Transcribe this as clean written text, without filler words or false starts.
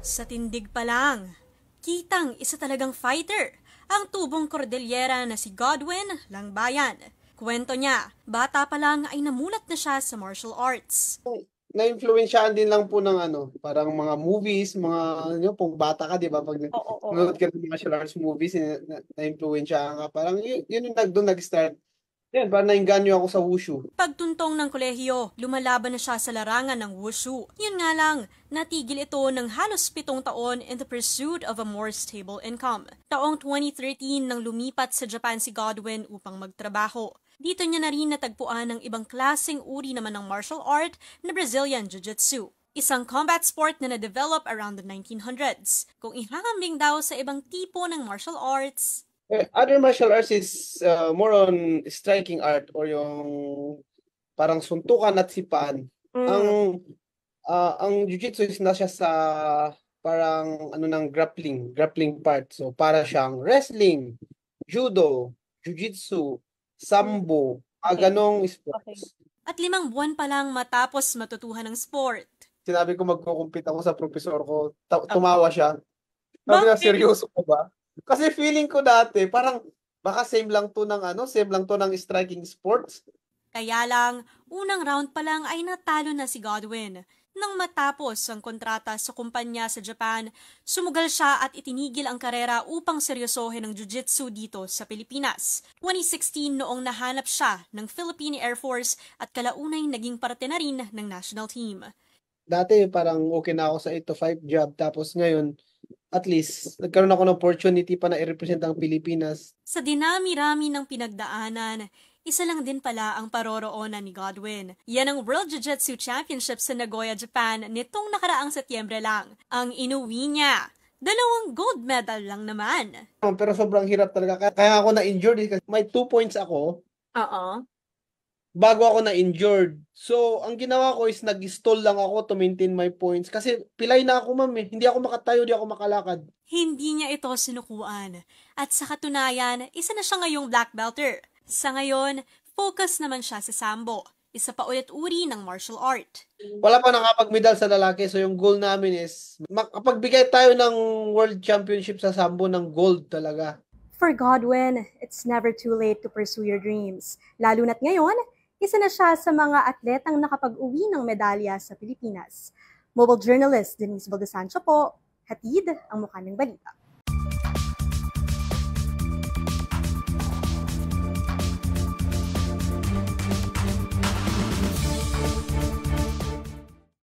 Sa tindig pa lang, kitang isa talagang fighter ang tubong Cordillera na si Godwin Langbayan. Kwento niya, bata pa lang ay namulat na siya sa martial arts. Na-influensyahan din lang po ng parang mga movies, mga pong bata ka, 'di ba? Pag Oo, oo. nanonood ka ng martial arts movies, na-influensyahan ka. Parang yun yung doon nag-start. Yan, parang nainganyo ako sa wushu. Pagtuntong ng kolehiyo, lumalaban na siya sa larangan ng wushu. Yun nga lang, natigil ito ng halos 7 taon in the pursuit of a more stable income. Taong 2013 nang lumipat sa Japan si Godwin upang magtrabaho. Dito niya na rin natagpuan ng ibang klaseng uri naman ng martial art na Brazilian Jiu-Jitsu. Isang combat sport na na-develop around the 1900s. Kung ihahambing daw sa ibang tipo ng martial arts, Other martial arts is more on striking art or yung parang suntukan at sipaan. Ang jiu-jitsu is na siya sa parang ng grappling part. So para siyang wrestling, judo, jiu-jitsu, sambo, ganong sports. At 5 buwan pa lang matapos matutuhan ng sport. Sinabi ko magkukumpit ako sa professor ko, tumawa siya. Sabi na, Bakit? seryoso ko ba? Kasi feeling ko dati, parang baka same lang to ng striking sports. Kaya lang, unang round pa lang ay natalo na si Godwin. Nang matapos ang kontrata sa kumpanya sa Japan, sumugal siya at itinigil ang karera upang seryosohin ang jiu-jitsu dito sa Pilipinas. 2016 noong nahanap siya ng Philippine Air Force at kalaunay naging parte na rin ng national team. Dati parang okay na ako sa 8 to 5 job, tapos ngayon, at least, nagkaroon ako ng opportunity pa na i-represent ang Pilipinas. Sa dinami-rami ng pinagdaanan, isa lang din pala ang paroroonan ni Godwin. Yan ang World Jiu-Jitsu Championship sa Nagoya, Japan nitong nakaraang Setyembre lang. Ang inuwi niya, 2 gold medal lang naman. Pero sobrang hirap talaga. Kaya ako na-injured kasi may 2 points ako Oo. bago ako na-injured. So, ang ginawa ko is nag-stall lang ako to maintain my points. Kasi pilay na ako, ma'am eh. Hindi ako makatayo, hindi ako makalakad. Hindi niya ito sinukuan. At sa katunayan, isa na siya ngayong black belter. Sa ngayon, focus naman siya sa sambo. Isa pa ulit uri ng martial art. Wala pa nakapag-medal sa lalaki. So, yung goal namin is makapagbigay tayo ng World Championship sa sambo ng gold talaga. For Godwin, it's never too late to pursue your dreams. Lalo na't ngayon, isa na siya sa mga atletang nakapag-uwi ng medalya sa Pilipinas. Mobile journalist Denise Baldesancho po, hatid ang mukha ng balita.